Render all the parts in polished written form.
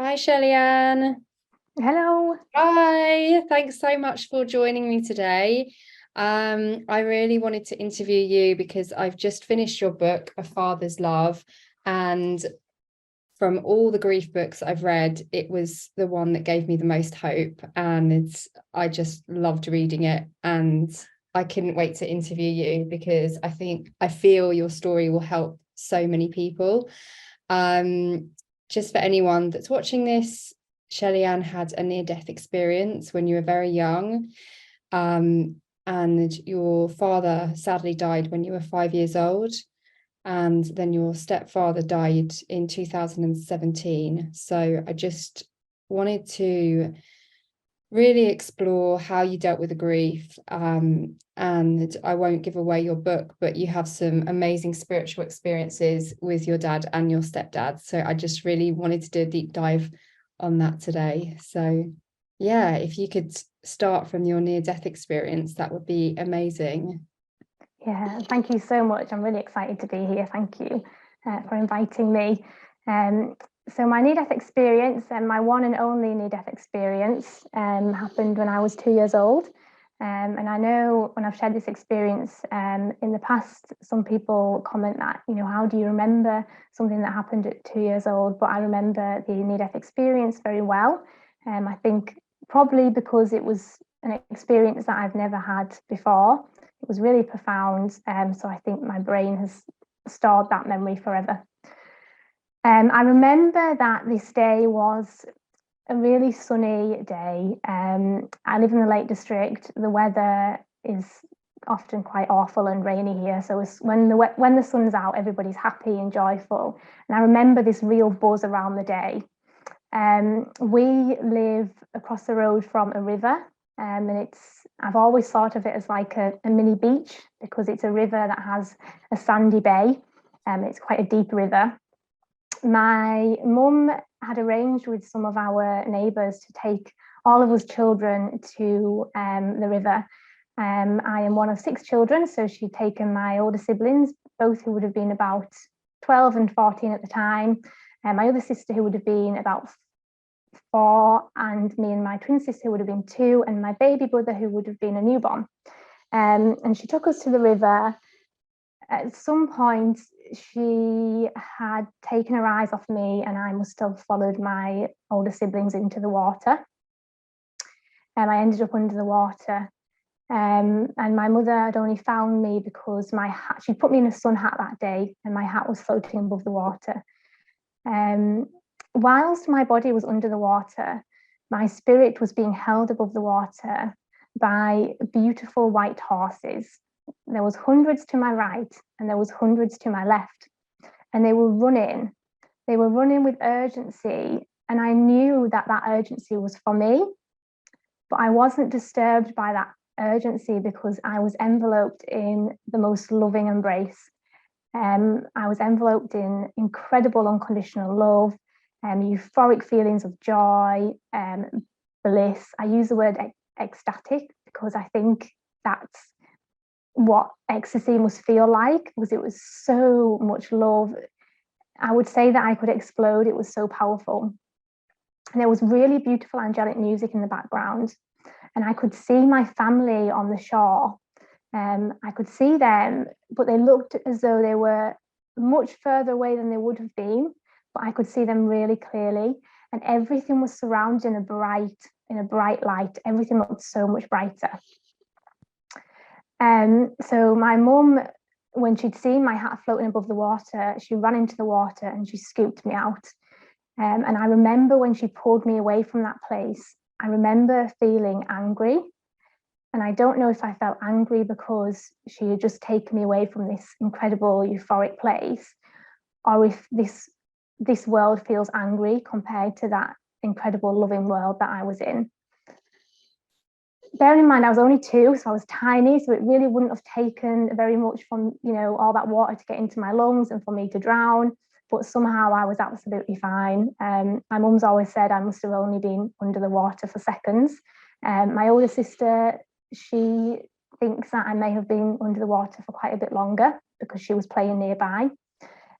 Hi, Shelley-Ann. Hello. Hi, thanks so much for joining me today. I really wanted to interview you because I've just finished your book, A Father's Love, and from all the grief books I've read, it was the one that gave me the most hope, and I just loved reading it, and I couldn't wait to interview you because I feel your story will help so many people. Um, just for anyone that's watching this, Shelley-Ann had a near-death experience when you were very young, and your father sadly died when you were 5 years old, and then your stepfather died in 2017. So I just wanted to really explore how you dealt with the grief. And I won't give away your book, but you have some amazing spiritual experiences with your dad and your stepdad. So I just really wanted to do a deep dive on that today. So yeah, if you could start from your near-death experience, that would be amazing. Yeah, thank you so much. I'm really excited to be here. Thank you for inviting me. Um, so my near-death experience, and my one and only near-death experience, happened when I was 2 years old. And I know when I've shared this experience in the past, some people comment that, how do you remember something that happened at 2 years old? But I remember the near-death experience very well. I think probably because it was an experience that I've never had before. It was really profound. So I think my brain has stored that memory forever. I remember that this day was a really sunny day. I live in the Lake District. The weather is often quite awful and rainy here. So when the sun's out, everybody's happy and joyful. And I remember this real buzz around the day. We live across the road from a river, and I've always thought of it as like a mini beach because it's a river that has a sandy bay. It's quite a deep river. My mum had arranged with some of our neighbours to take all of us children to the river. I am one of six children, so she'd taken my older siblings, both who would have been about 12 and 14 at the time, and my other sister who would have been about 4, and me and my twin sister who would have been 2, and my baby brother who would have been a newborn. And she took us to the river. At some point, she had taken her eyes off me, and I must have followed my older siblings into the water. And I ended up under the water. And my mother had only found me because my hat, she put me in a sun hat that day, and my hat was floating above the water. Whilst my body was under the water, my spirit was being held above the water by beautiful white horses. There was hundreds to my right and there was hundreds to my left, and they were running. They were running with urgency, and I knew that that urgency was for me, but I wasn't disturbed by that urgency because I was enveloped in the most loving embrace. I was enveloped in incredible unconditional love, euphoric feelings of joy, bliss. I use the word ecstatic because I think that's what ecstasy must feel like, because it was so much love. I would say that I could explode. It was so powerful. And there was really beautiful angelic music in the background. And I could see my family on the shore. I could see them, but they looked as though they were much further away than they would have been. But I could see them really clearly, and everything was surrounded in a bright light. Everything looked so much brighter. So my mum, when she'd seen my hat floating above the water, she ran into the water and she scooped me out. And I remember when she pulled me away from that place, I remember feeling angry. And I don't know if I felt angry because she had just taken me away from this incredible euphoric place, or if this world feels angry compared to that incredible loving world that I was in. Bearing in mind I was only 2, so I was tiny, so it really wouldn't have taken very much from all that water to get into my lungs and for me to drown, but somehow I was absolutely fine. My mum's always said I must have only been under the water for seconds. My older sister, she thinks that I may have been under the water for quite a bit longer because she was playing nearby.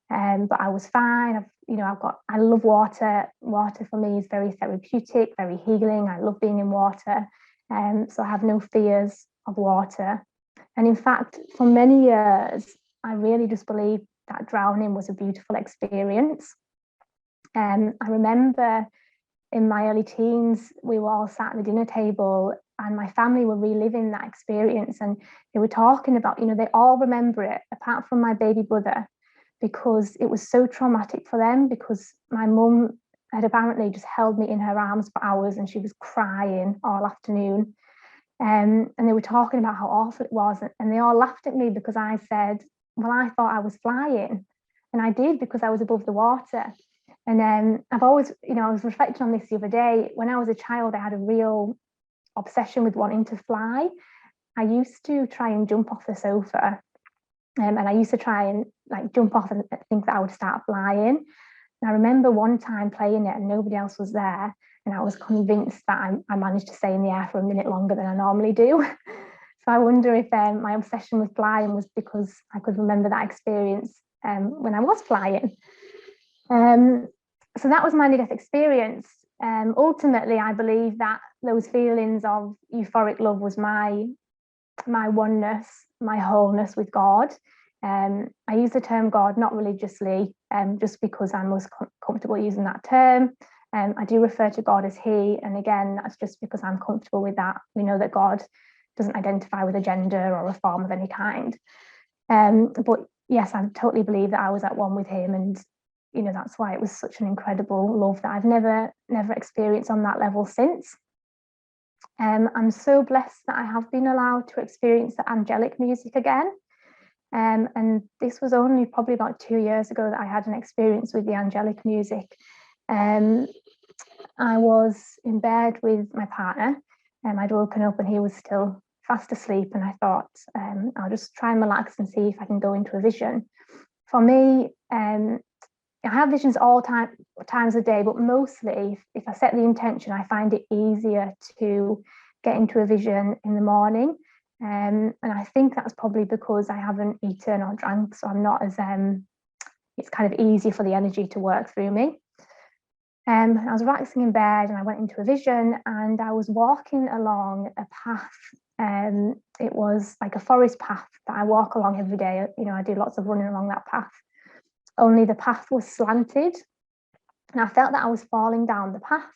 But I was fine. I love water. Water for me is very therapeutic, very healing. I love being in water. So I have no fears of water. And in fact, for many years, I really just believed that drowning was a beautiful experience. I remember in my early teens, we were all sat at the dinner table and my family were reliving that experience. And they were talking about, they all remember it, apart from my baby brother, because it was so traumatic for them, because my mum had apparently just held me in her arms for hours and she was crying all afternoon. And they were talking about how awful it was. And they all laughed at me because I said, well, I thought I was flying. And I did, because I was above the water. And I've always, I was reflecting on this the other day. When I was a child, I had a real obsession with wanting to fly. I used to try and jump off the sofa. And I used to try and jump off and think that I would start flying. And I remember one time playing it and nobody else was there. And I was convinced that I managed to stay in the air for a minute longer than I normally do. So I wonder if my obsession with flying was because I could remember that experience when I was flying. So that was my near-death experience. Ultimately, I believe that those feelings of euphoric love was my oneness, my wholeness with God. I use the term God not religiously, just because I'm most comfortable using that term. I do refer to God as He, and again, that's just because I'm comfortable with that. We know that God doesn't identify with a gender or a form of any kind. But yes, I totally believe that I was at one with Him, and that's why it was such an incredible love that I've never experienced on that level since. I'm so blessed that I have been allowed to experience the angelic music again. And this was only probably about 2 years ago that I had an experience with the angelic music. I was in bed with my partner and I'd woken up and he was still fast asleep, and I thought I'll just try and relax and see if I can go into a vision. For me, I have visions all times of day, but mostly if I set the intention, I find it easier to get into a vision in the morning. And I think that's probably because I haven't eaten or drank, so I'm not as it's kind of easy for the energy to work through me. I was relaxing in bed and I went into a vision, and I was walking along a path. It was like a forest path that I walk along every day. I do lots of running along that path. Only the path was slanted, and I felt that I was falling down the path.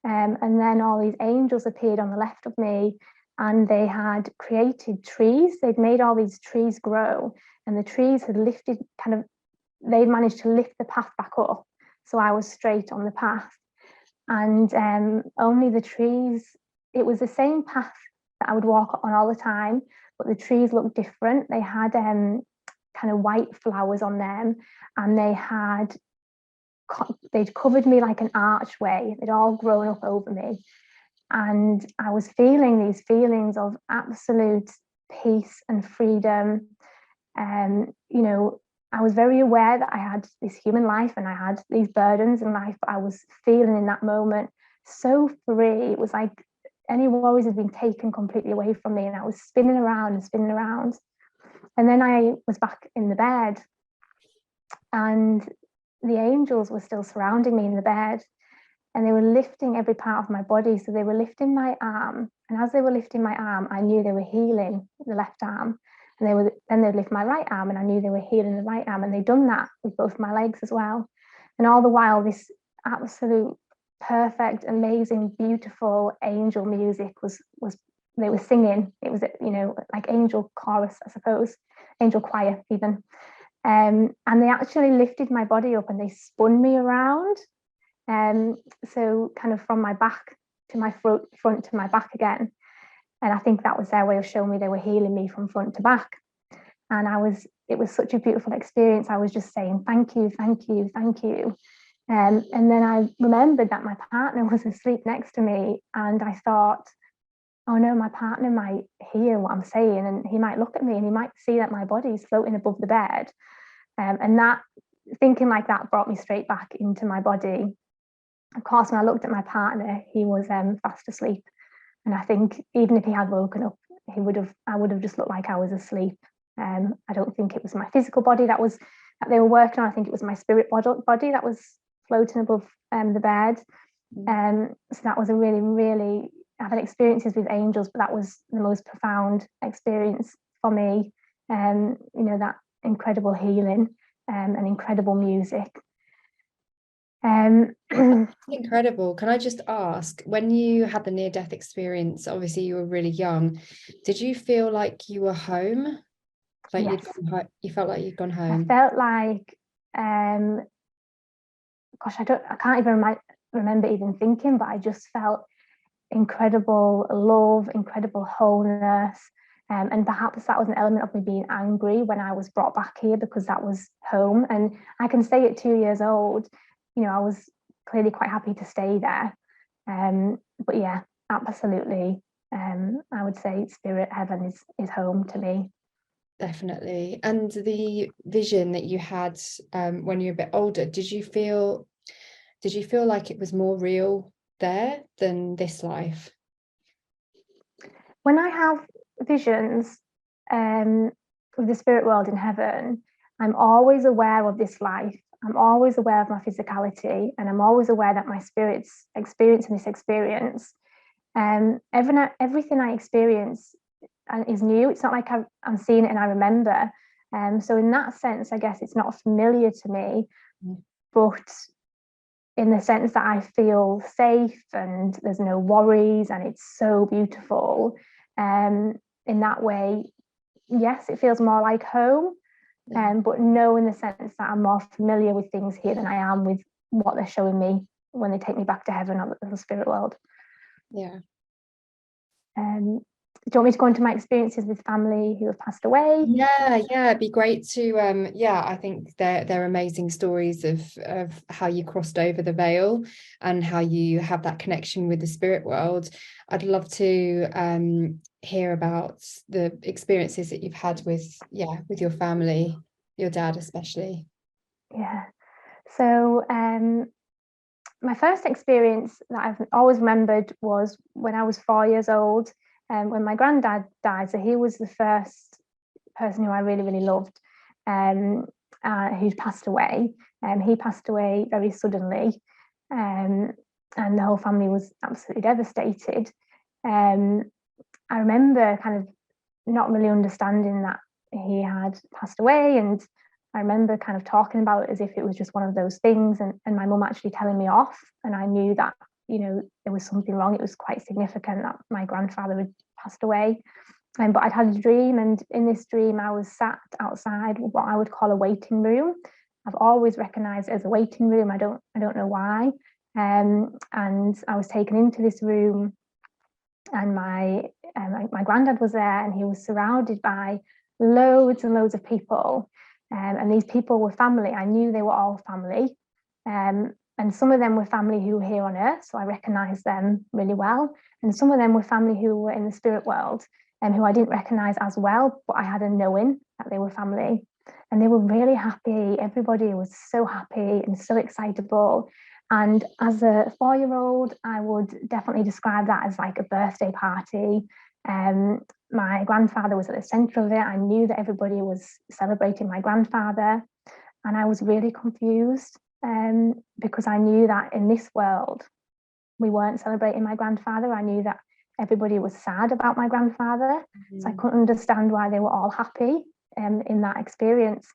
And then all these angels appeared on the left of me, and they had created trees. They'd made all these trees grow, and the trees had lifted, they managed to lift the path back up. So I was straight on the path. And only the trees, it was the same path that I would walk on all the time, but the trees looked different. They had kind of white flowers on them, and they'd covered me like an archway. They'd all grown up over me, and I was feeling these feelings of absolute peace and freedom. I was very aware that I had this human life and I had these burdens in life, but I was feeling in that moment so free. It was like any worries had been taken completely away from me, and I was spinning around and spinning around. And then I was back in the bed, and the angels were still surrounding me in the bed, and they were lifting every part of my body. So they were lifting my arm, and as they were lifting my arm, I knew they were healing the left arm. And then they'd lift my right arm, and I knew they were healing the right arm. And they'd done that with both my legs as well. And all the while, this absolute perfect, amazing, beautiful angel music was they were singing. It was, like angel chorus, I suppose, angel choir even. And they actually lifted my body up and they spun me around. So kind of from my back to my front to my back again. And I think that was their way of showing me they were healing me from front to back. And it was such a beautiful experience. I was just saying, thank you, thank you, thank you. And then I remembered that my partner was asleep next to me, and I thought, oh no, my partner might hear what I'm saying, and he might look at me and he might see that my body is floating above the bed. And that thinking like that brought me straight back into my body. Of course, when I looked at my partner, he was fast asleep. And I think even if he had woken up, I would have just looked like I was asleep. I don't think it was my physical body that was that they were working on. I think it was my spirit body that was floating above the bed. So that was a really, really, I've had experiences with angels, but that was the most profound experience for me. That incredible healing and incredible music. Incredible. Can I just ask, when you had the near-death experience, obviously you were really young, did you feel like you were home? Like yes. You felt like you'd gone home? I felt like, gosh, I can't even remember even thinking, but I just felt incredible love, incredible wholeness. And perhaps that was an element of me being angry when I was brought back here, because that was home. And I can say at 2 years old, I was clearly quite happy to stay there. But yeah, absolutely. I would say spirit heaven is home to me. Definitely. And the vision that you had when you were a bit older, did you feel like it was more real there than this life? When I have visions of the spirit world in heaven, I'm always aware of this life. I'm always aware of my physicality, and I'm always aware that my spirit's experiencing this experience. Everything I experience is new. It's not like I'm seeing it and I remember. So in that sense, I guess it's not familiar to me, but in the sense that I feel safe and there's no worries and it's so beautiful. In that way, yes, it feels more like home, but no, in the sense that I'm more familiar with things here than I am with what they're showing me when they take me back to heaven or the spirit world. Yeah. Do you want me to go into my experiences with family who have passed away? Yeah, it'd be great to I think they're amazing stories of how you crossed over the veil and how you have that connection with the spirit world. I'd love to hear about the experiences that you've had with your family, your dad especially. Yeah. So my first experience that I've always remembered was when I was 4 years old, when my granddad died. So he was the first person who I really, really loved, who'd passed away. He passed away very suddenly, and the whole family was absolutely devastated. I remember kind of not really understanding that he had passed away, and I remember kind of talking about it as if it was just one of those things, and my mum actually telling me off, and I knew that there was something wrong. It was quite significant that my grandfather had passed away. But I'd had a dream, and in this dream I was sat outside what I would call a waiting room. I've always recognised it as a waiting room. I don't know why. And I was taken into this room, and my granddad was there, and he was surrounded by loads and loads of people, and these people were family. I knew they were all family, and some of them were family who were here on earth, so I recognised them really well, and some of them were family who were in the spirit world and who I didn't recognise as well, but I had a knowing that they were family, and they were really happy. Everybody was so happy and so excitable. And as a 4-year-old, I would definitely describe that as like a birthday party. My grandfather was at the centre of it. I knew that everybody was celebrating my grandfather, and I was really confused because I knew that in this world, we weren't celebrating my grandfather. I knew that everybody was sad about my grandfather. So I couldn't understand why they were all happy in that experience.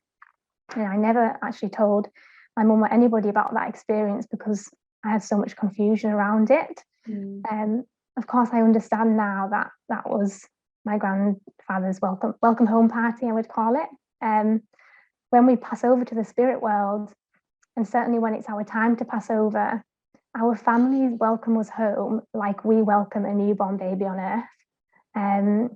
And I never actually told my mum or anybody about that experience because I had so much confusion around it. Of course, I understand now that that was my grandfather's welcome home party, I would call it. When we pass over to the spirit world, and certainly when it's our time to pass over, our families welcome us home like we welcome a newborn baby on earth.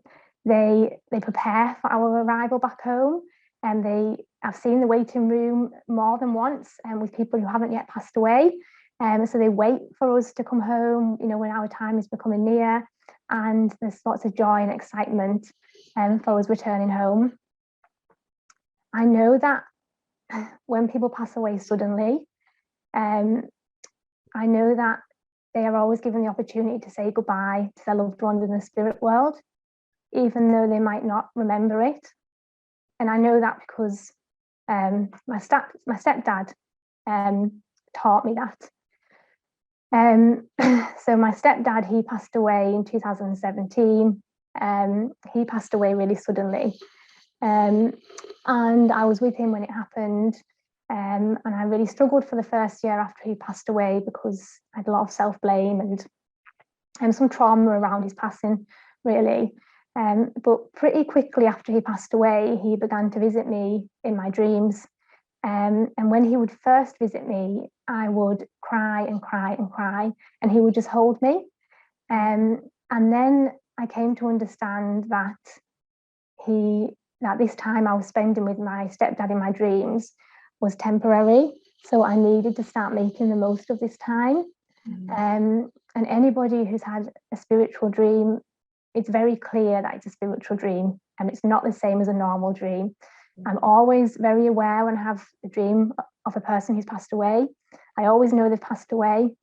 They prepare for our arrival back home, and I've seen the waiting room more than once, and with people who haven't yet passed away. So they wait for us to come home, when our time is becoming near, and there's lots of joy and excitement for us returning home. I know that when people pass away suddenly, I know that they are always given the opportunity to say goodbye to their loved ones in the spirit world, even though they might not remember it. And I know that because My stepdad taught me that. So my stepdad, he passed away in 2017. He passed away really suddenly. And I was with him when it happened. And I really struggled for the first year after he passed away because I had a lot of self-blame and some trauma around his passing, really. But pretty quickly after he passed away, he began to visit me in my dreams. And when he would first visit me, I would cry and cry and cry, and he would just hold me. And then I came to understand that this time I was spending with my stepdad in my dreams was temporary. So I needed to start making the most of this time. And anybody who's had a spiritual dream, it's very clear that it's a spiritual dream, and it's not the same as a normal dream. I'm always very aware when I have a dream of a person who's passed away. I always know they've passed away.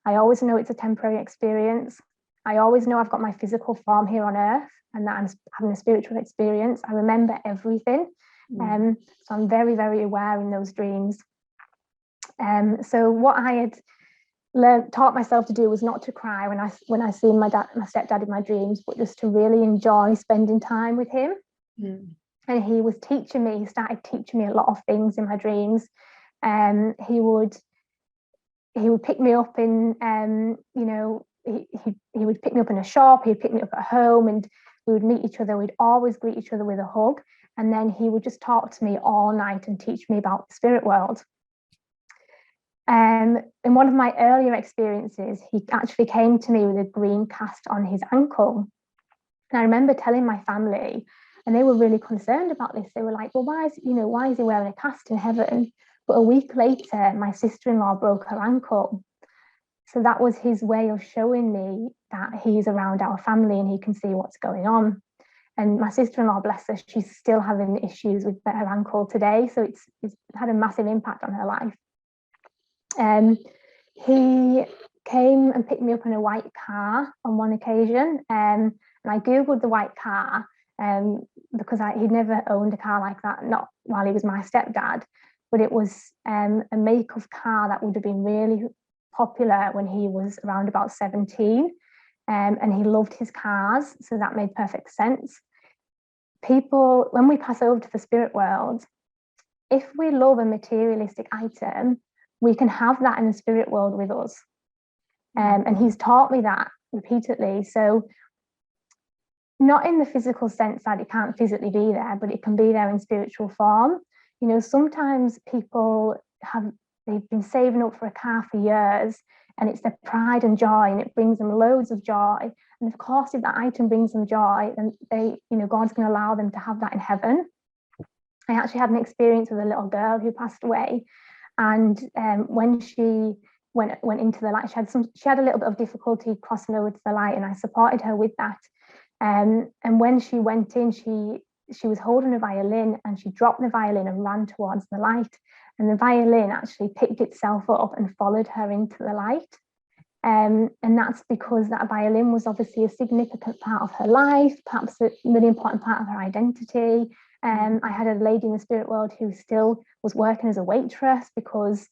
I always know it's a temporary experience. I always know I've got my physical form here on earth and that I'm having a spiritual experience. I remember everything. So I'm very, very aware in those dreams. So what I had taught myself to do was not to cry when I see my stepdad in my dreams, but just to really enjoy spending time with him. And he started teaching me a lot of things in my dreams. He would pick me up in he would pick me up in a shop, he'd pick me up at home, and we would meet each other. We'd always greet each other with a hug, and then he would just talk to me all night and teach me about the spirit world. In one of my earlier experiences, he actually came to me with a green cast on his ankle. And I remember telling my family, and they were really concerned about this. They were like, well, why is he wearing a cast in heaven? But a week later, my sister-in-law broke her ankle. So that was his way of showing me that he's around our family and he can see what's going on. And my sister-in-law, bless her, she's still having issues with her ankle today. So it's had a massive impact on her life. He came and picked me up in a white car on one occasion. And I Googled the white car because he'd never owned a car like that, not while he was my stepdad, but it was a make of car that would have been really popular when he was around about 17. And he loved his cars, so that made perfect sense. People, when we pass over to the spirit world, if we love a materialistic item, we can have that in the spirit world with us. And he's taught me that repeatedly. So not in the physical sense that it can't physically be there, but it can be there in spiritual form. You know, sometimes people they've been saving up for a car for years, and it's their pride and joy, and it brings them loads of joy. And of course, if that item brings them joy, then God's going to allow them to have that in heaven. I actually had an experience with a little girl who passed away, and when she went into the light, she had a little bit of difficulty crossing over to the light, and I supported her with that. And when she went in, she was holding a violin, and she dropped the violin and ran towards the light. And the violin actually picked itself up and followed her into the light. And that's because that violin was obviously a significant part of her life, perhaps a really important part of her identity. I had a lady in the spirit world who still was working as a waitress because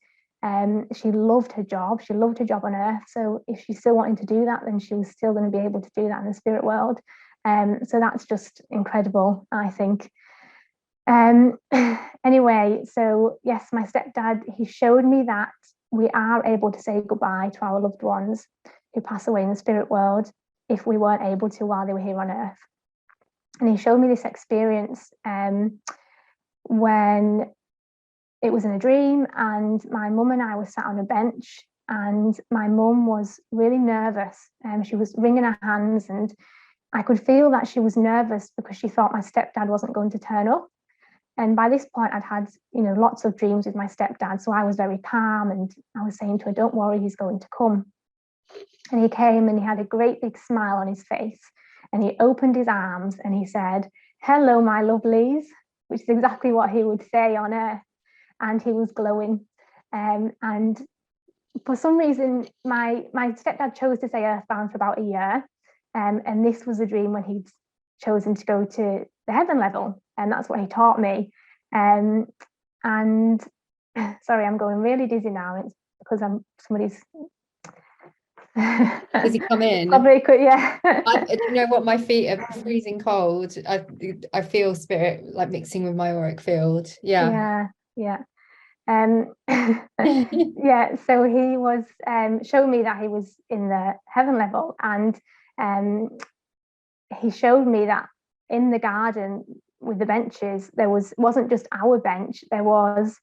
she loved her job. She loved her job on earth. So if she still wanted to do that, then she was still going to be able to do that in the spirit world. So that's just incredible, I think. Anyway, so yes, my stepdad, he showed me that we are able to say goodbye to our loved ones who pass away in the spirit world if we weren't able to while they were here on earth. And he showed me this experience when it was in a dream, and my mum and I were sat on a bench, and my mum was really nervous. She was wringing her hands, and I could feel that she was nervous because she thought my stepdad wasn't going to turn up. And by this point, I'd had, lots of dreams with my stepdad. So I was very calm, and I was saying to her, don't worry, he's going to come. And he came, and he had a great big smile on his face, and he opened his arms and he said, hello, my lovelies, which is exactly what he would say on earth. And he was glowing. And for some reason, my stepdad chose to stay earthbound for about a year. And this was a dream when he'd chosen to go to the heaven level. And that's what he taught me. And sorry, I'm going really dizzy now. It's because somebody's Does he come in? Probably could, yeah. You know what? My feet are freezing cold. I feel spirit like mixing with my auric field. Yeah. Yeah. Yeah. So he was showing me that he was in the heaven level, and he showed me that in the garden with the benches, wasn't just our bench. There was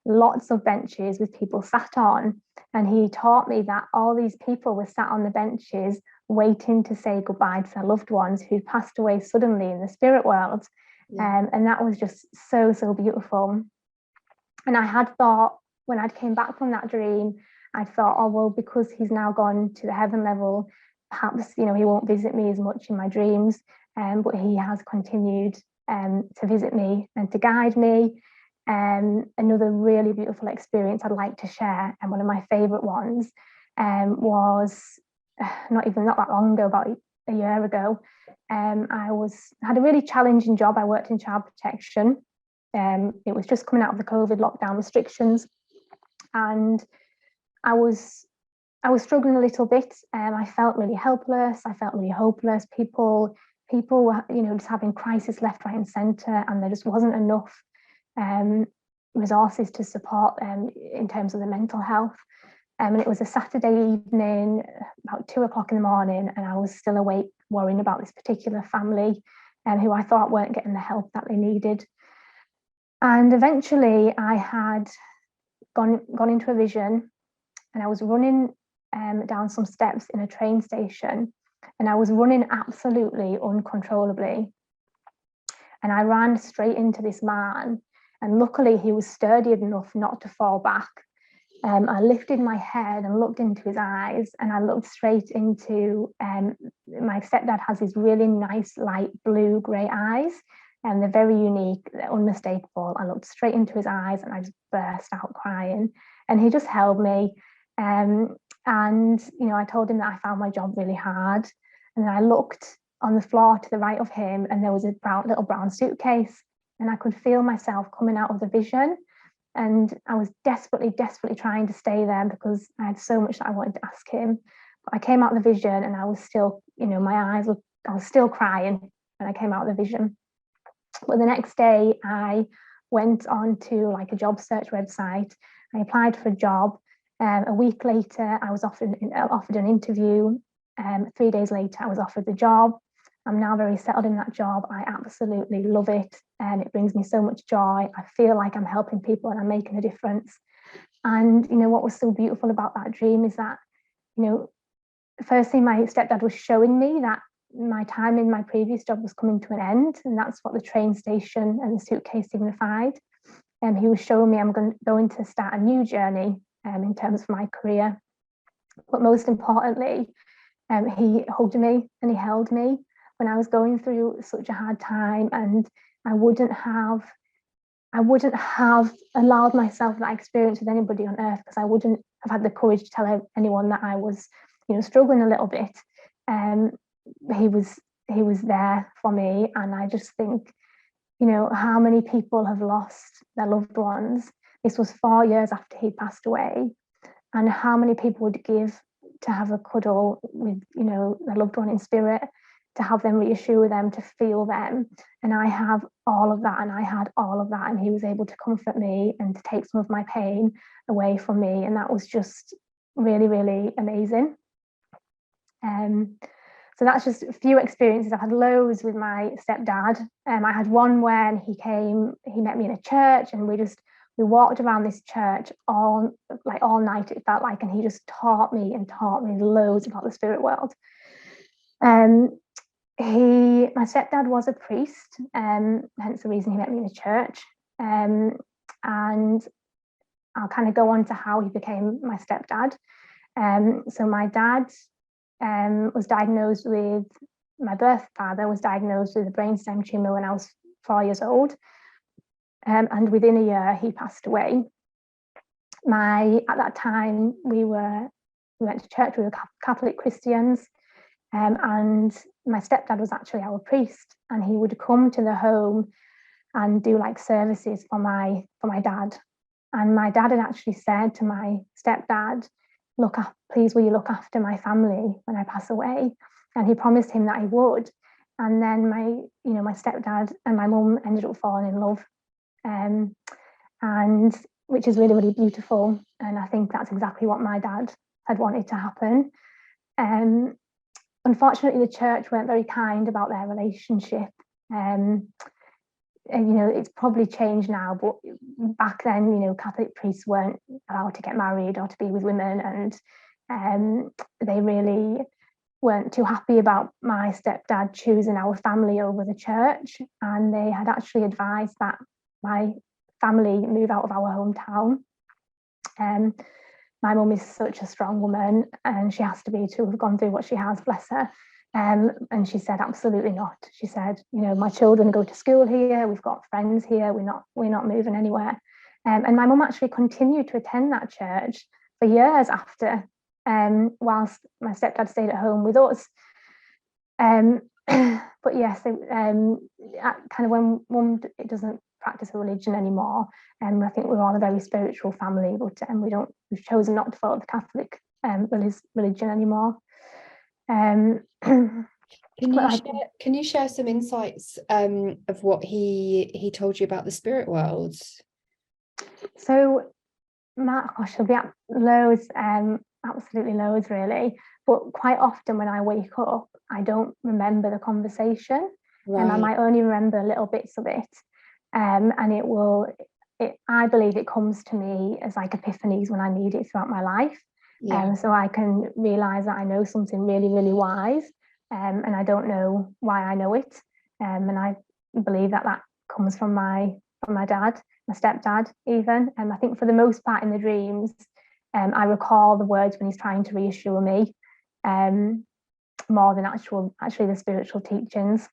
lots of benches with people sat on, and he taught me that all these people were sat on the benches waiting to say goodbye to their loved ones who passed away suddenly in the spirit world. And that was just so beautiful. And I had thought, when I came back from that dream, I thought, oh well, because he's now gone to the heaven level, perhaps he won't visit me as much in my dreams, but he has continued to visit me and to guide me. Another really beautiful experience I'd like to share, and one of my favorite ones, was not that long ago, about a year ago. I had a really challenging job. I worked in child protection. It was just coming out of the COVID lockdown restrictions, and I was struggling a little bit. I felt really helpless. I felt really hopeless. People were, just having crisis left, right, and centre, and there just wasn't enough resources to support them in terms of the mental health. And it was a Saturday evening, about 2 o'clock in the morning, and I was still awake, worrying about this particular family, who I thought weren't getting the help that they needed. And eventually, I had gone into a vision, and I was running down some steps in a train station, and I was running absolutely uncontrollably. And I ran straight into this man, and luckily he was sturdy enough not to fall back. I lifted my head and looked into his eyes, and I looked straight into, my stepdad has these really nice light blue grey eyes, and they're very unique, they're unmistakable. I looked straight into his eyes and I just burst out crying, and he just held me. And I told him that I found my job really hard, and then I looked on the floor to the right of him, and there was a little brown suitcase, and I could feel myself coming out of the vision. And I was desperately trying to stay there because I had so much that I wanted to ask him. But I came out of the vision, and I was still, I was still crying when I came out of the vision. But the next day, I went on to like a job search website. I applied for a job. A week later, I was offered an interview. 3 days later, I was offered the job. I'm now very settled in that job. I absolutely love it, and it brings me so much joy. I feel like I'm helping people and I'm making a difference. And what was so beautiful about that dream is that, firstly, my stepdad was showing me that my time in my previous job was coming to an end, and that's what the train station and the suitcase signified. And he was showing me I'm going to start a new journey in terms of my career. But most importantly, he hugged me and he held me when I was going through such a hard time, and I wouldn't have allowed myself that experience with anybody on earth, because I wouldn't have had the courage to tell anyone that I was, struggling a little bit. He was there for me, and I just think, how many people have lost their loved ones. This was 4 years after he passed away, and how many people would give to have a cuddle with, their loved one in spirit, to have them reassure them, to feel them. And I have all of that, and I had all of that, and he was able to comfort me and to take some of my pain away from me, and that was just really, really amazing. So that's just a few experiences. I've had loads with my stepdad. I had one when he met me in a church, and we walked around this church all night, it felt like, and he just taught me loads about the spirit world. My stepdad was a priest, hence the reason he met me in a church. And I'll kind of go on to how he became my stepdad. So my dad was diagnosed with, my birth father was diagnosed with a brainstem tumor when I was 4 years old. And within a year, he passed away. At that time, we went to church, we were Catholic Christians. And my stepdad was actually our priest, and he would come to the home and do like services for my dad. And my dad had actually said to my stepdad, please will you look after my family when I pass away? And he promised him that he would. And then my stepdad and my mum ended up falling in love, and which is really, really beautiful. And I think that's exactly what my dad had wanted to happen. Unfortunately, the church weren't very kind about their relationship. And, it's probably changed now, but back then, Catholic priests weren't allowed to get married or to be with women, and they really weren't too happy about my stepdad choosing our family over the church. And they had actually advised that my family move out of our hometown. My mum is such a strong woman, and she has to be to have gone through what she has, bless her. And she said, absolutely not. She said, my children go to school here, we've got friends here, we're not moving anywhere. And my mum actually continued to attend that church for years after, whilst my stepdad stayed at home with us. But yes, kind of when mum doesn't practice a religion anymore, and I think we're all a very spiritual family, but we've chosen not to follow the Catholic religion anymore. Can you share some insights of what he told you about the spirit world? So, there'll be loads, absolutely loads, really. But quite often when I wake up, I don't remember the conversation, and I might only remember little bits of it. And I believe it comes to me as like epiphanies when I need it throughout my life. So I can realize that I know something really, really wise, and I don't know why I know it. And I believe that comes from my dad, my stepdad, even. I think for the most part in the dreams, I recall the words when he's trying to reassure me, more than actually the spiritual teachings.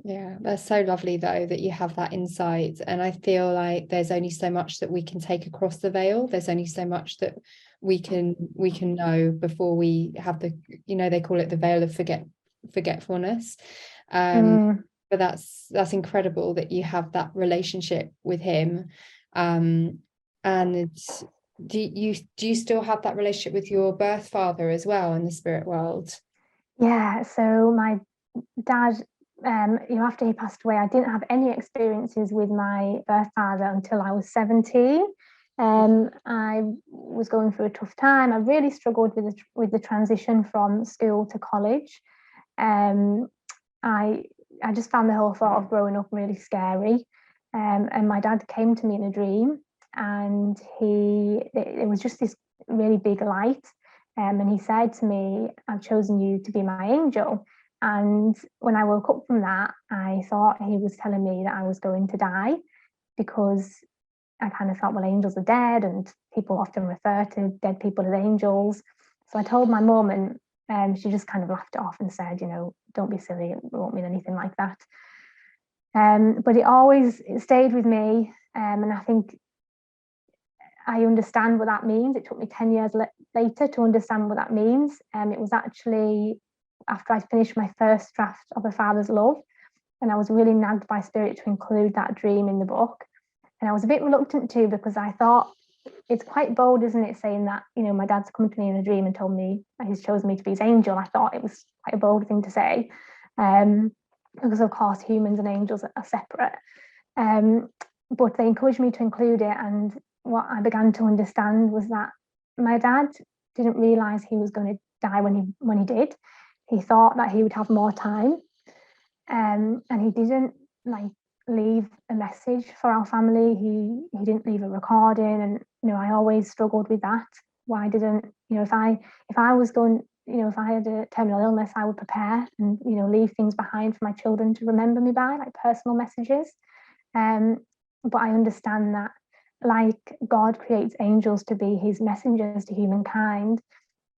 Yeah, that's so lovely though that you have that insight, and I feel like there's only so much that we can take across the veil. There's only so much that we can know before we have they call it the veil of forgetfulness. But that's incredible that you have that relationship with him. And do you still have that relationship with your birth father as well in the spirit world? Yeah, so my dad, after he passed away, I didn't have any experiences with my birth father until I was 17. I was going through a tough time. I really struggled with the transition from school to college. I just found the whole thought of growing up really scary. And my dad came to me in a dream, and it was just this really big light. And he said to me, I've chosen you to be my angel. And when I woke up from that, I thought he was telling me that I was going to die, because I kind of thought, well, angels are dead, and people often refer to dead people as angels. So I told my mum, and she just kind of laughed it off and said, don't be silly, it won't mean anything like that. But it stayed with me, and I think I understand what that means. It took me 10 years later to understand what that means. It was actually after I finished my first draft of A Father's Love, and I was really nagged by Spirit to include that dream in the book. And I was a bit reluctant to, because I thought it's quite bold, isn't it, saying that, my dad's come to me in a dream and told me that he's chosen me to be his angel. I thought it was quite a bold thing to say, because of course humans and angels are separate. But they encouraged me to include it, and what I began to understand was that my dad didn't realise he was going to die when he did. He thought that he would have more time, and he didn't leave a message for our family. He didn't leave a recording, and I always struggled with that. Why didn't if I was going, if I had a terminal illness, I would prepare and leave things behind for my children to remember me by, like personal messages. But I understand that, like God creates angels to be his messengers to humankind,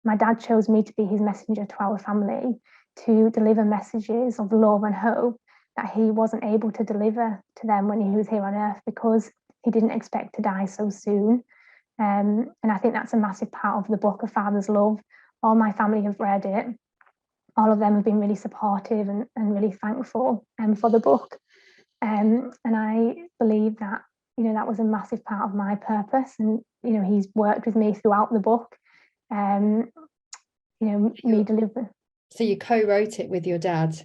my dad chose me to be his messenger to our family, to deliver messages of love and hope that he wasn't able to deliver to them when he was here on earth, because he didn't expect to die so soon. And I think that's a massive part of the book, A Father's Love. All my family have read it. All of them have been really supportive and really thankful for the book. And I believe that, that was a massive part of my purpose. And, he's worked with me throughout the book. Me deliver. So you co-wrote it with your dad?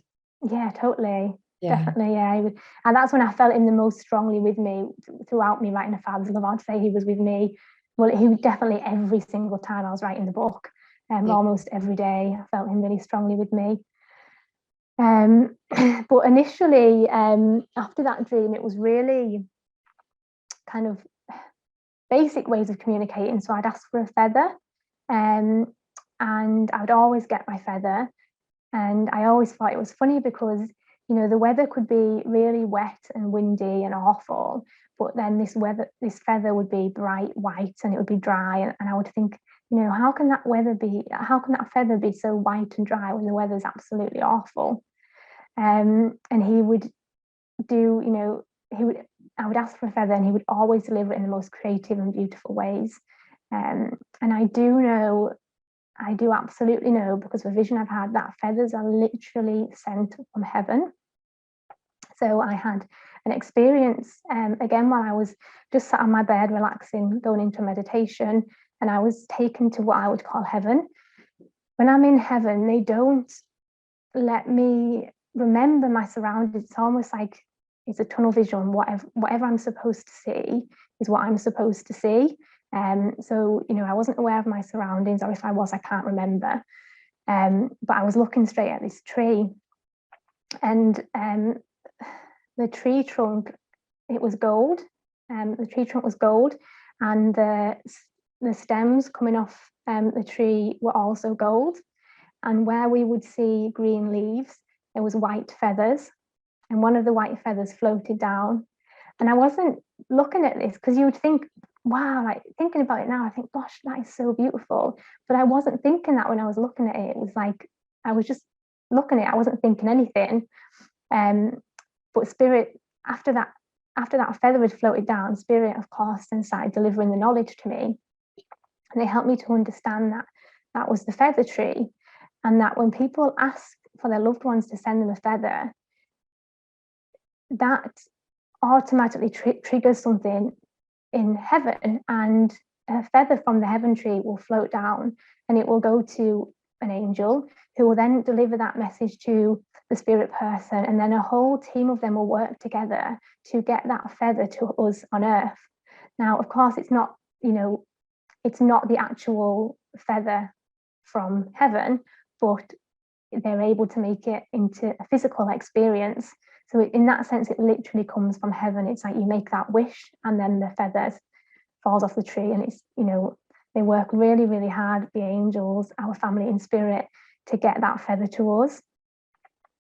Yeah, totally. Yeah. Definitely, yeah. And that's when I felt him the most strongly with me throughout me writing A Father's Love. I'd say he was with me. Well, he was definitely every single time I was writing the book. Almost every day, I felt him really strongly with me. But initially, after that dream, it was really kind of basic ways of communicating. So I'd ask for a feather, and I would always get my feather. And I always thought it was funny because, the weather could be really wet and windy and awful, but then this feather would be bright white and it would be dry. And I would think, how can that feather be so white and dry when the weather's absolutely awful? And he would do, I would ask for a feather and he would always deliver it in the most creative and beautiful ways. And I do absolutely know, because of a vision I've had, that feathers are literally sent from heaven. So I had an experience, again, while I was just sat on my bed, relaxing, going into meditation, and I was taken to what I would call heaven. When I'm in heaven, they don't let me remember my surroundings. It's almost like it's a tunnel vision. Whatever I'm supposed to see is what I'm supposed to see. So, I wasn't aware of my surroundings, or if I was, I can't remember. But I was looking straight at this tree, and the tree trunk, it was gold. The tree trunk was gold, and the stems coming off the tree were also gold. And where we would see green leaves, there was white feathers, and one of the white feathers floated down. And I wasn't looking at this, because you would think, wow, like thinking about it now, I think, gosh, that is so beautiful. But I wasn't thinking that when I was looking at it. It was like, I was just looking at it. I wasn't thinking anything. But Spirit, after that feather had floated down, Spirit, of course, then started delivering the knowledge to me. And they helped me to understand that that was the feather tree. And that when people ask for their loved ones to send them a feather, that automatically triggers something in heaven, and a feather from the heaven tree will float down and it will go to an angel who will then deliver that message to the spirit person, and then a whole team of them will work together to get that feather to us on earth. Now, of course, it's not the actual feather from heaven, but they're able to make it into a physical experience. So in that sense, it literally comes from heaven. It's like you make that wish and then the feathers falls off the tree, and it's, they work really, really hard, the angels, our family in spirit, to get that feather to us.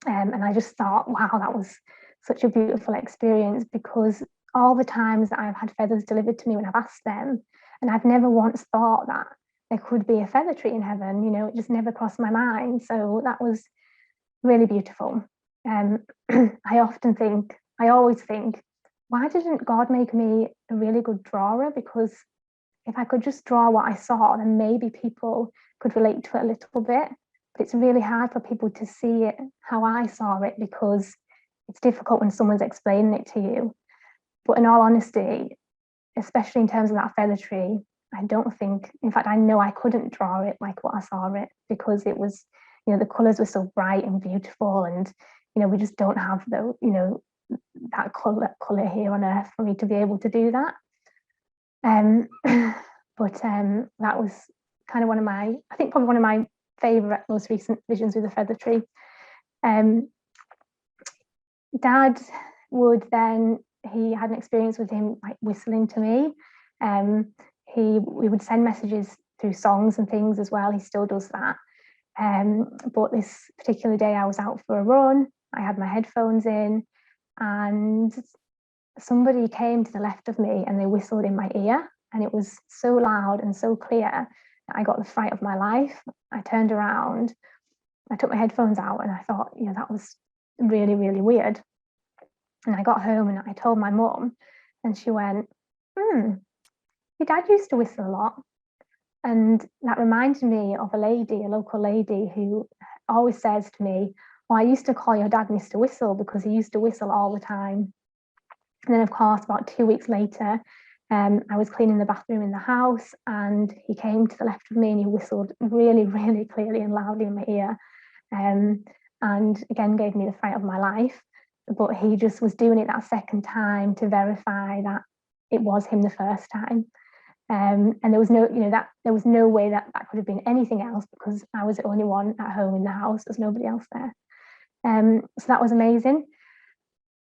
And I just thought, wow, that was such a beautiful experience, because all the times that I've had feathers delivered to me when I've asked them, and I've never once thought that there could be a feather tree in heaven, it just never crossed my mind. So that was really beautiful. I always think, why didn't God make me a really good drawer? Because if I could just draw what I saw, then maybe people could relate to it a little bit. But it's really hard for people to see it how I saw it, because it's difficult when someone's explaining it to you. But in all honesty, especially in terms of that feather tree, I don't think, in fact, I know I couldn't draw it like what I saw it, because it was, the colours were so bright and beautiful, and, we just don't have that colour here on earth for me to be able to do that. But that was kind of probably one of my favourite, most recent visions with the feather tree. Dad he had an experience with him like whistling to me. We would send messages through songs and things as well. He still does that. But this particular day I was out for a run, I had my headphones in, and somebody came to the left of me and they whistled in my ear, and it was so loud and so clear that I got the fright of my life. I turned around, I took my headphones out, and I thought, that was really, really weird. And I got home and I told my mum, and she went, your dad used to whistle a lot. And that reminded me of a local lady, who always says to me, I used to call your dad Mr. Whistle, because he used to whistle all the time. And then, of course, about 2 weeks later, I was cleaning the bathroom in the house, and he came to the left of me and he whistled really, really clearly and loudly in my ear. And again, gave me the fright of my life. But he just was doing it that second time to verify that it was him the first time. And there was no, there was no way that could have been anything else, because I was the only one at home in the house. There's nobody else there. So that was amazing.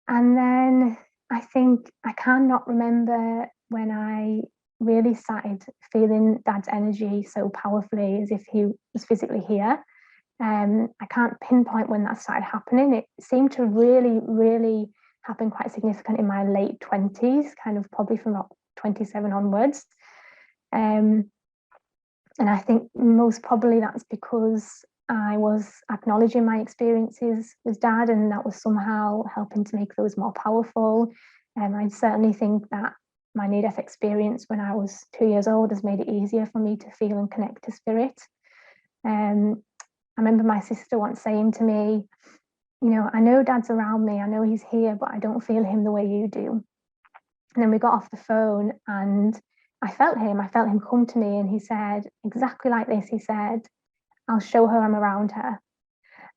And then I think I cannot remember when I really started feeling Dad's energy so powerfully, as if he was physically here. I can't pinpoint when that started happening. It seemed to really, really happen quite significant in my late 20s, kind of probably from about 27 onwards. And I think most probably that's because I was acknowledging my experiences with Dad, and that was somehow helping to make those more powerful. I certainly think that my near-death experience when I was 2 years old has made it easier for me to feel and connect to spirit. I remember my sister once saying to me, I know Dad's around me, I know he's here, but I don't feel him the way you do. And then we got off the phone and I felt him come to me, and he said exactly like this. He said, "I'll show her I'm around her."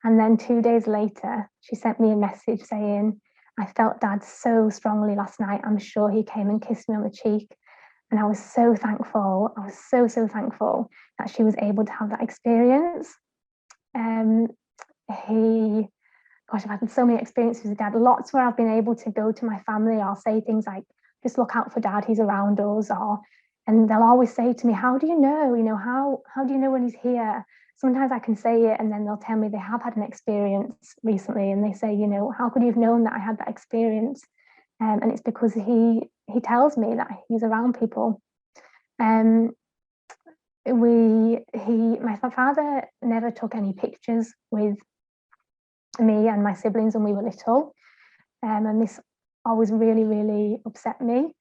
And then 2 days later, she sent me a message saying, "I felt Dad so strongly last night. I'm sure he came and kissed me on the cheek." And I was so thankful. I was so, so thankful that she was able to have that experience. Gosh, I've had so many experiences with Dad, lots where I've been able to go to my family. I'll say things like, "Just look out for Dad, he's around us," and they'll always say to me, "How do you know? How do you know when he's here?" Sometimes I can say it, and then they'll tell me they have had an experience recently, and they say, "How could you have known that I had that experience?" And it's because he tells me that he's around people. My father never took any pictures with me and my siblings when we were little, and this always really, really upset me.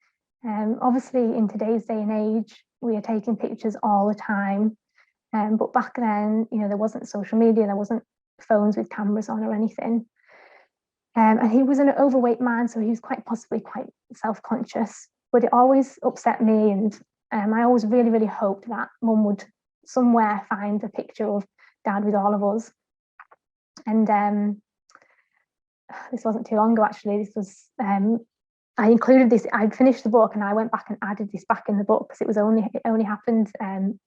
Obviously, in today's day and age, we are taking pictures all the time, but back then, there wasn't social media, there wasn't phones with cameras on or anything. And he was an overweight man, so he was quite possibly quite self-conscious, but it always upset me, and I always really, really hoped that Mum would somewhere find a picture of Dad with all of us. And this wasn't too long ago, actually. This was I included this. I'd finished the book and I went back and added this back in the book because it only happened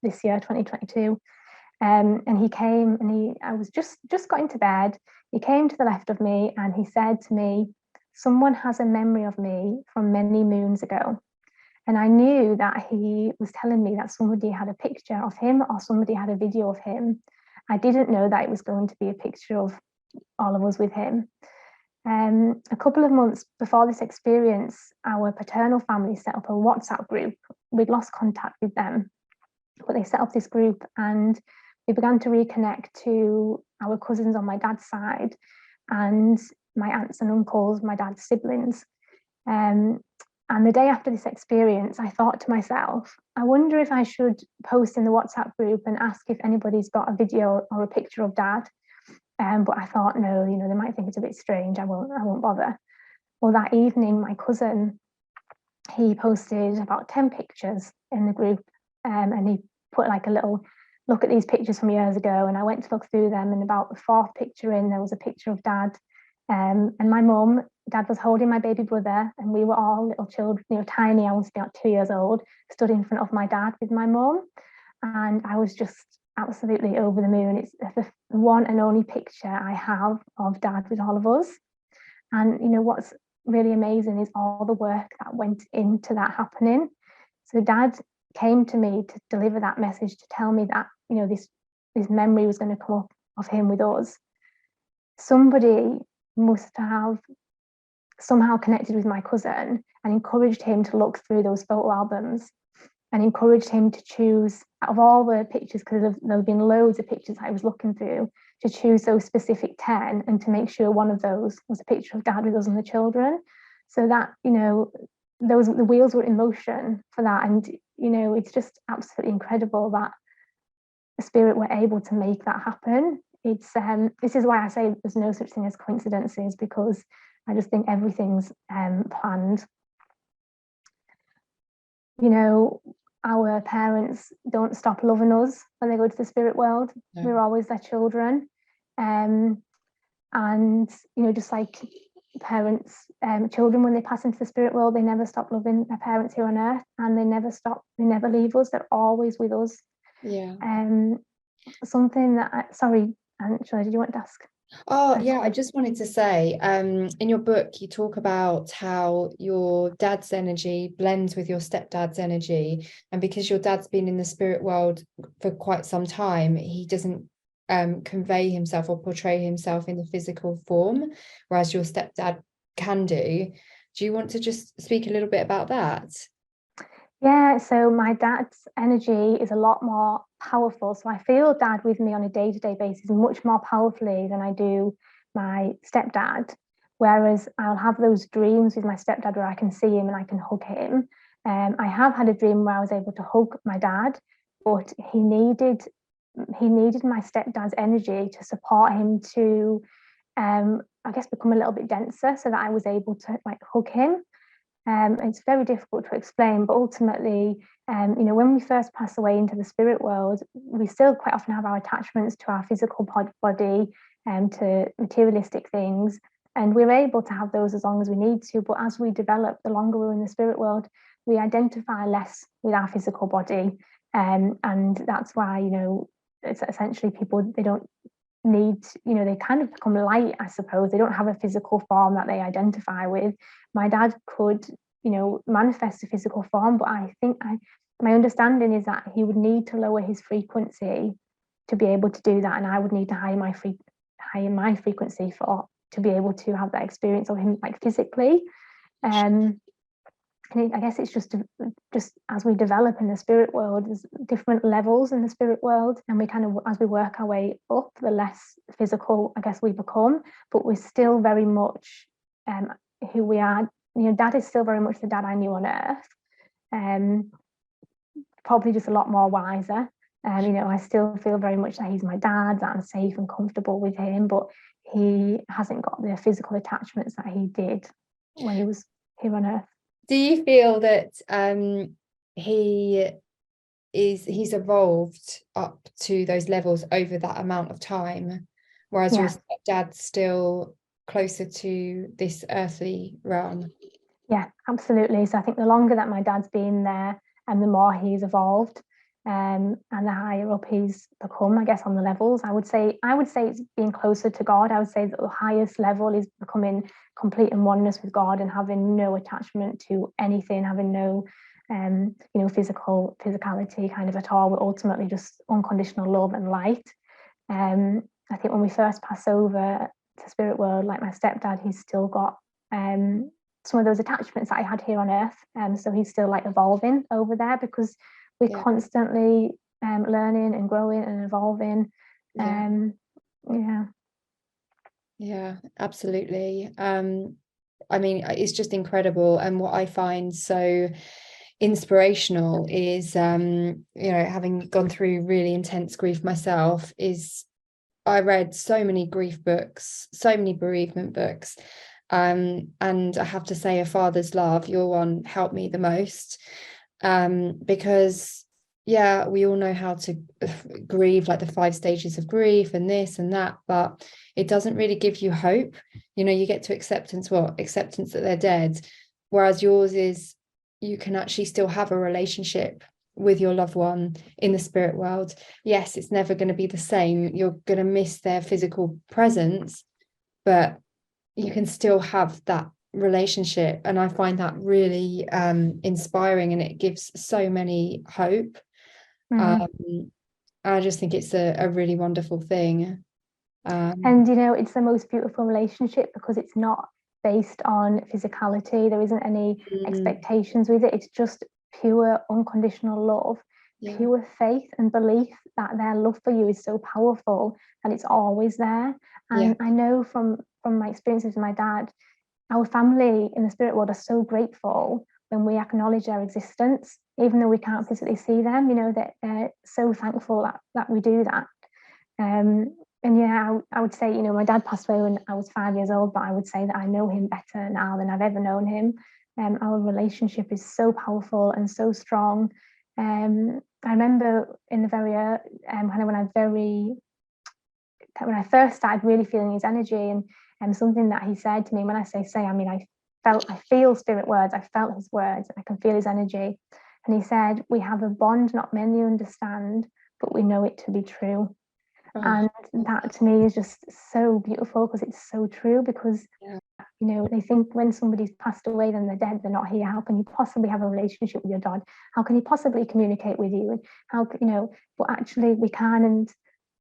this year, 2022. And he came, and I was just got into bed. He came to the left of me and he said to me, "Someone has a memory of me from many moons ago." And I knew that he was telling me that somebody had a picture of him or somebody had a video of him. I didn't know that it was going to be a picture of all of us with him. A couple of months before this experience, our paternal family set up a WhatsApp group. We'd lost contact with them, but they set up this group, and we began to reconnect to our cousins on my dad's side and my aunts and uncles, my dad's siblings. And the day after this experience, I thought to myself, I wonder if I should post in the WhatsApp group and ask if anybody's got a video or a picture of Dad. But I thought, no, they might think it's a bit strange. I won't bother. Well, that evening, my cousin, he posted about 10 pictures in the group, and he put like a little, "Look at these pictures from years ago." And I went to look through them, and about the fourth picture in, there was a picture of Dad. And my mum, Dad was holding my baby brother, and we were all little children, tiny. I was about 2 years old, stood in front of my dad with my mum, and I was just absolutely over the moon. It's the one and only picture I have of Dad with all of us. And what's really amazing is all the work that went into that happening. So Dad came to me to deliver that message, to tell me that this memory was going to come up of him with us. Somebody must have somehow connected with my cousin and encouraged him to look through those photo albums and encouraged him to choose, out of all the pictures, because there have been loads of pictures I was looking through, to choose those specific 10 and to make sure one of those was a picture of Dad with us and the children. So that, the wheels were in motion for that. And, it's just absolutely incredible that the spirit were able to make that happen. This is why I say there's no such thing as coincidences, because I just think everything's planned. You know, our parents don't stop loving us when they go to the spirit world. No. We're always their children. And, you know, just like parents, children, when they pass into the spirit world, they never stop loving their parents here on earth, and they never leave us. They're always with us. Yeah. Something that sorry, Angela, did you want to ask? Oh, yeah, I just wanted to say, in your book, you talk about how your dad's energy blends with your stepdad's energy. And because your dad's been in the spirit world for quite some time, he doesn't convey himself or portray himself in the physical form, whereas your stepdad can do. Do you want to just speak a little bit about that? Yeah, so my dad's energy is a lot more powerful. So I feel dad with me on a day-to-day basis much more powerfully than I do my stepdad. Whereas I'll have those dreams with my stepdad where I can see him and I can hug him. I have had a dream where I was able to hug my dad, but he needed my stepdad's energy to support him to, I guess, become a little bit denser so that I was able to like hug him. It's very difficult to explain, but ultimately, you know, when we first pass away into the spirit world, we still quite often have our attachments to our physical body and to materialistic things, and we're able to have those as long as we need to. But as we develop, the longer we're in the spirit world, we identify less with our physical body, and that's why, you know, it's essentially people, they don't need, you know, they kind of become light, I suppose. They don't have a physical form that they identify with. My dad could, you know, manifest a physical form, but I think my understanding is that he would need to lower his frequency to be able to do that, and I would need to higher my frequency for to be able to have that experience of him like physically. And I guess it's just as we develop in the spirit world, there's different levels in the spirit world, and we kind of, as we work our way up, the less physical, I guess, we become, but we're still very much who we are. You know, dad is still very much the dad I knew on earth, probably just a lot more wiser. You know, I still feel very much that he's my dad, that I'm safe and comfortable with him, but he hasn't got the physical attachments that he did when he here on earth. Do you feel that he's evolved up to those levels over that amount of time, whereas your stepdad's still closer to this earthly realm? Yeah, absolutely. So I think the longer that my dad's been there and the more he's evolved, and the higher up he's become, I guess, on the levels, I would say it's being closer to God. I would say that the highest level is becoming complete in oneness with God and having no attachment to anything, having no you know, physicality kind of at all. We're ultimately just unconditional love and light. I think when we first pass over to spirit world, like my stepdad, he's still got some of those attachments that I had here on earth, so he's still like evolving over there, because we're constantly learning and growing and evolving. Yeah, absolutely. I mean, it's just incredible. And what I find so inspirational is, you know, having gone through really intense grief myself, is I read so many grief books, so many bereavement books. And I have to say, A Father's Love, your one, helped me the most. Because we all know how to grieve, like the 5 stages of grief and this and that, but it doesn't really give you hope. You know, you get to acceptance that they're dead, whereas yours is, you can actually still have a relationship with your loved one in the spirit world. Yes, it's never going to be the same. You're going to miss their physical presence, but you can still have that relationship. And I find that really inspiring, and it gives so many hope. I just think it's a really wonderful thing. And you know, it's the most beautiful relationship because it's not based on physicality. There isn't any expectations with it. It's just pure unconditional love, pure faith and belief that their love for you is so powerful and it's always there. And I know from my experiences with my dad, our family in the spirit world are so grateful when we acknowledge their existence, even though we can't physically see them. You know, that they're so thankful that we do that. And yeah, I would say, you know, my dad passed away when I was 5 years old, but I would say that I know him better now than I've ever known him. Our relationship is so powerful and so strong. I remember in the very kind of when I first started really feeling his energy, and something that he said to me, when I say, I mean, I feel spirit words, I felt his words, and I can feel his energy. And he said, "We have a bond not many understand, but we know it to be true." Oh, And that to me is just so beautiful, because it's so true. Because yeah. you know, they think when somebody's passed away, then they're dead, they're not here. How can you possibly have a relationship with your dad? How can he possibly communicate with you? And how, you know, but actually we can. And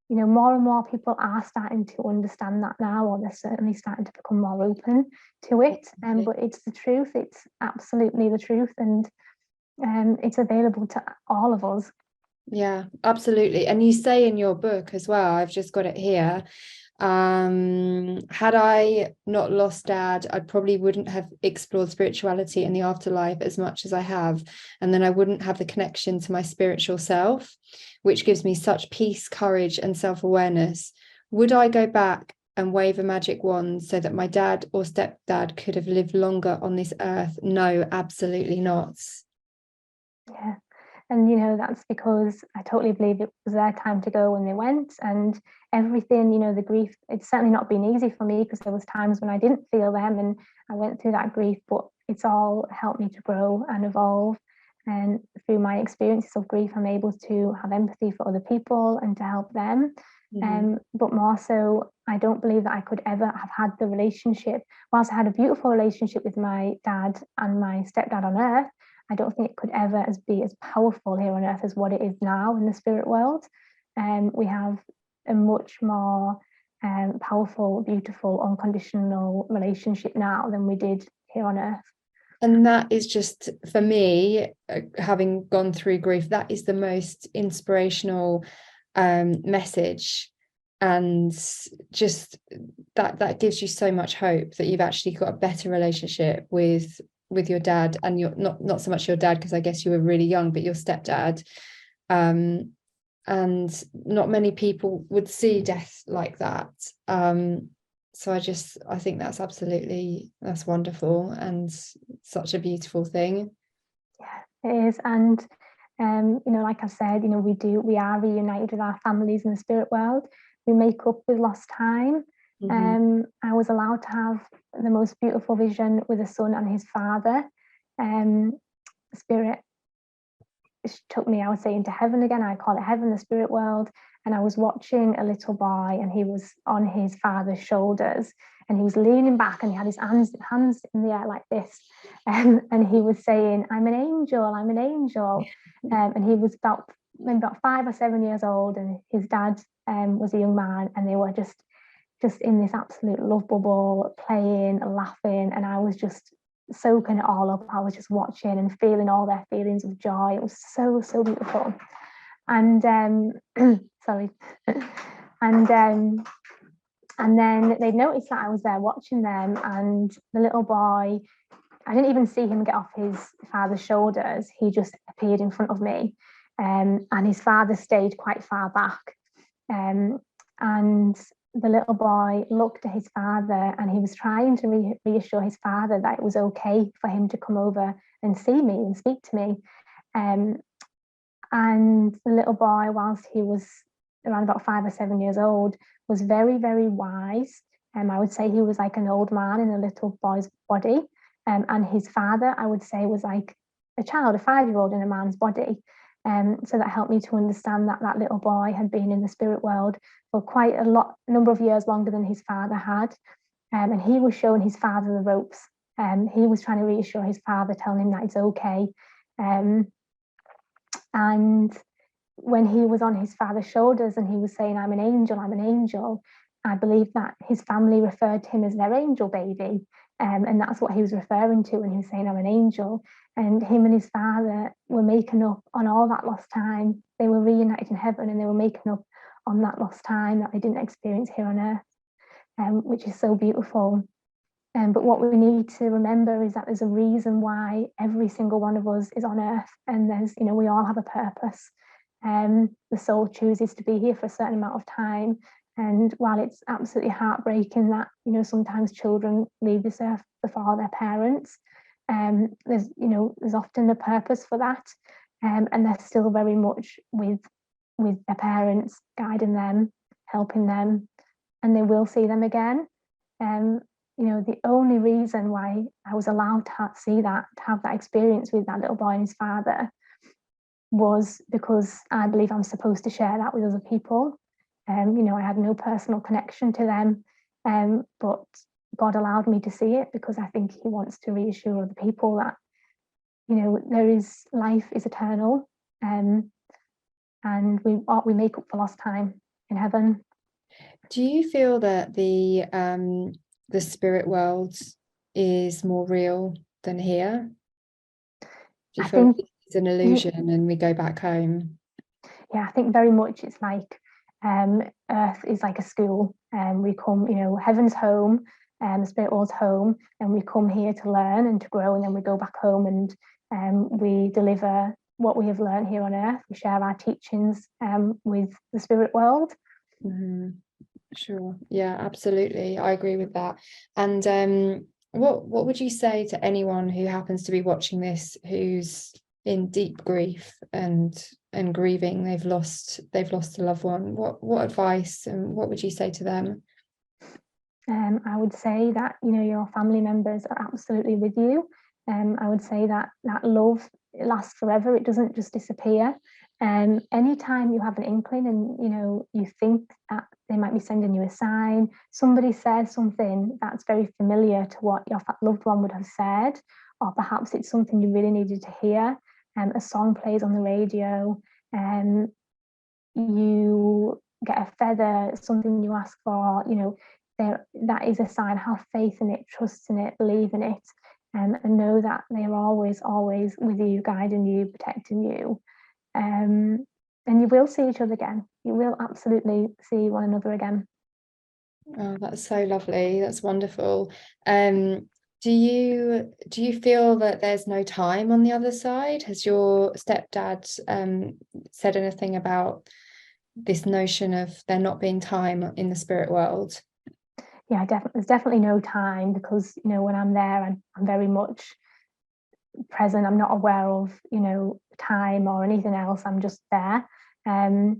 you know, more and more people are starting to understand that now, or they're certainly starting to become more open to it. But it's the truth, it's absolutely the truth. And it's available to all of us. Yeah, absolutely. And you say in your book as well, I've just got it here, had I not lost dad, I probably wouldn't have explored spirituality in the afterlife as much as I have, and then I wouldn't have the connection to my spiritual self, which gives me such peace, courage, and self-awareness. Would I go back and wave a magic wand so that my dad or stepdad could have lived longer on this earth? No, absolutely not. Yeah. And you know, that's because I totally believe it was their time to go when they went. And everything, you know, the grief, it's certainly not been easy for me, because there was times when I didn't feel them and I went through that grief, but it's all helped me to grow and evolve. And through my experiences of grief, I'm able to have empathy for other people and to help them. But more so, I don't believe that I could ever have had the relationship. Whilst I had a beautiful relationship with my dad and my stepdad on earth, I don't think it could ever be as powerful here on earth as what it is now in the spirit world. We have a much more powerful, beautiful, unconditional relationship now than we did here on earth. And that is just, for me, having gone through grief, that is the most inspirational message. And just that gives you so much hope that you've actually got a better relationship with your dad, and your not so much your dad, because I guess you were really young, but your stepdad. And not many people would see death like that. So I think that's wonderful and such a beautiful thing. Yeah, it is. And you know, like I said, you know, we are reunited with our families in the spirit world. We make up with lost time. I was allowed to have the most beautiful vision with a son and his father. Spirit took me, I would say, into heaven again. I call it heaven, the spirit world. And I was watching a little boy, and he was on his father's shoulders, and he was leaning back, and he had his hands in the air like this. And he was saying, "I'm an angel, I'm an angel." And he was maybe about 5 or 7 years old, and his dad was a young man, and they were just in this absolute love bubble, playing, laughing. And I was just soaking it all up. I was just watching and feeling all their feelings of joy. It was so, so beautiful. And sorry. And then they noticed that I was there watching them, and the little boy, I didn't even see him get off his father's shoulders. He just appeared in front of me, and his father stayed quite far back. And the little boy looked at his father, and he was trying to reassure his father that it was okay for him to come over and see me and speak to me. And the little boy, whilst he was around about 5 or 7 years old, was very, very wise. I would say he was like an old man in a little boy's body. And his father, I would say, was like a child, a 5-year-old in a man's body. So that helped me to understand that that little boy had been in the spirit world for quite a number of years longer than his father had. And he was showing his father the ropes. He was trying to reassure his father, telling him that it's okay. And when he was on his father's shoulders and he was saying, "I'm an angel, I'm an angel," I believe that his family referred to him as their angel baby. And that's what he was referring to when he was saying, "I'm an angel." And him and his father were making up on all that lost time. They were reunited in heaven, and they were making up on that lost time that they didn't experience here on earth, which is so beautiful. But what we need to remember is that there's a reason why every single one of us is on earth, and there's, you know, we all have a purpose. The soul chooses to be here for a certain amount of time, And while it's absolutely heartbreaking that, you know, sometimes children leave this earth before their parents, there's often a purpose for that, and they're still very much with their parents, guiding them, helping them, and they will see them again. You know, the only reason why I was allowed to have that experience with that little boy and his father, was because I believe I'm supposed to share that with other people. You know, I had no personal connection to them, but God allowed me to see it because I think He wants to reassure other people that, you know, life is eternal, and we make up for lost time in heaven. Do you feel that the spirit world is more real than here? Do you I feel like think, it's an illusion and we go back home? yeah, I think very much it's like, Earth is like a school, and we come, you know, heaven's home, the spirit world's home, and we come here to learn and to grow, and then we go back home and we deliver what we have learned here on Earth. We share our teachings with the spirit world. Mhm. Sure. Yeah, absolutely. I agree with that. And what would you say to anyone who happens to be watching this, who's in deep grief and grieving? They've lost a loved one. What advice and what would you say to them? I would say that, you know, your family members are absolutely with you. I would say that love, it lasts forever. It doesn't just disappear. Anytime you have an inkling and, you know, you think that they might be sending you a sign, somebody says something that's very familiar to what your loved one would have said, or perhaps it's something you really needed to hear. A song plays on the radio, and you get a feather, something you ask for, you know, that is a sign. Have faith in it, trust in it, believe in it, and know that they are always with you, guiding you, protecting you. And you will see each other again. You will absolutely see one another again. Oh, that's so lovely. That's wonderful. Do you feel that there's no time on the other side? Has your stepdad said anything about this notion of there not being time in the spirit world? Yeah, there's definitely no time, because, you know, when I'm there, I'm very much present. I'm not aware of, you know, time or anything else. I'm just there. So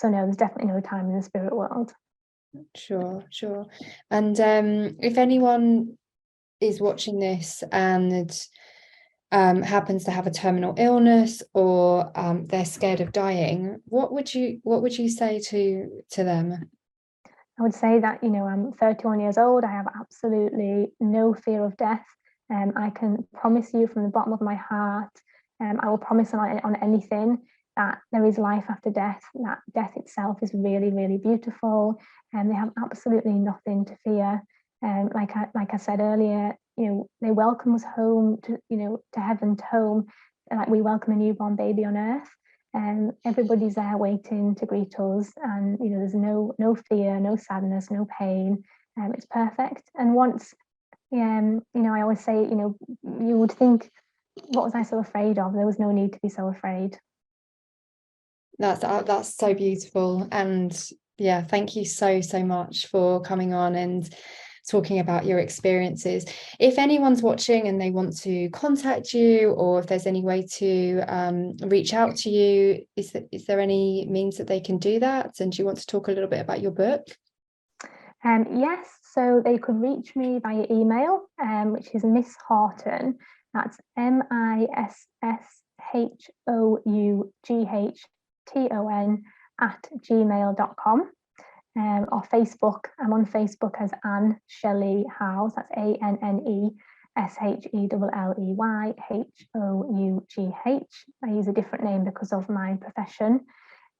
no, there's definitely no time in the spirit world. Sure. And if anyone is watching this and happens to have a terminal illness, or they're scared of dying, what would you say to them? I would say that, you know, I'm 31 years old. I have absolutely no fear of death. I can promise you from the bottom of my heart, I will promise on anything, that there is life after death, that death itself is really, really beautiful, and they have absolutely nothing to fear. Like I said earlier, you know, they welcome us home to, you know, to heaven's home, like we welcome a newborn baby on earth. And everybody's there waiting to greet us, and, you know, there's no fear, no sadness, no pain. It's perfect. And once, you know, I always say, you know, you would think, what was I so afraid of? There was no need to be so afraid. That's so beautiful. And yeah, thank you so much for coming on and talking about your experiences. If anyone's watching and they want to contact you, or if there's any way to reach out to you, is there any means that they can do that? And do you want to talk a little bit about your book? Yes, so they could reach me via email, which is Miss Horton. That's MISSHOUGHTON @gmail.com. Or Facebook. I'm on Facebook as Anne Shelley Hough. That's ANNESHELLEYHOUGH. I use a different name because of my profession.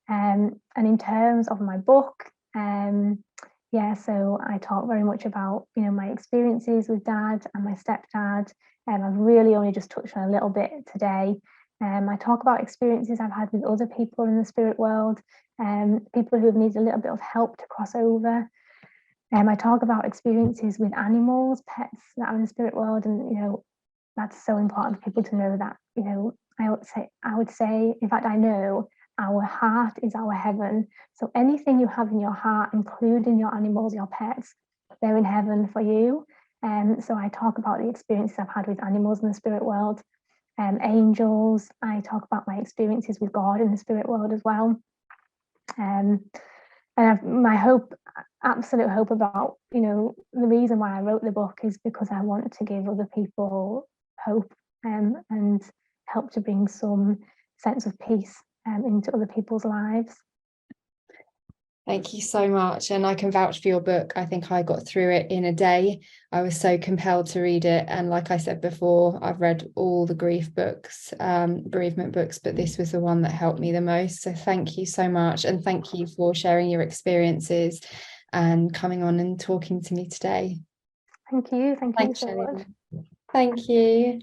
And in terms of my book, yeah, so I talk very much about, you know, my experiences with Dad and my stepdad, and I've really only just touched on a little bit today. I talk about experiences I've had with other people in the spirit world, people who have needed a little bit of help to cross over. I talk about experiences with animals, pets that are in the spirit world, and, you know, that's so important for people to know that, you know, I would say, in fact, I know our heart is our heaven. So anything you have in your heart, including your animals, your pets, they're in heaven for you. So I talk about the experiences I've had with animals in the spirit world, angels. I talk about my experiences with God in the spirit world as well. And my hope, absolute hope about, the reason why I wrote the book is because I want to give other people hope, and help to bring some sense of peace into other people's lives. Thank you so much. And I can vouch for your book. I think I got through it in a day. I was so compelled to read it. And like I said before, I've read all the grief books, bereavement books, but this was the one that helped me the most. So thank you so much. And thank you for sharing your experiences and coming on and talking to me today. Thank you. Thank you Thanks, so Shelley. much. Thank you.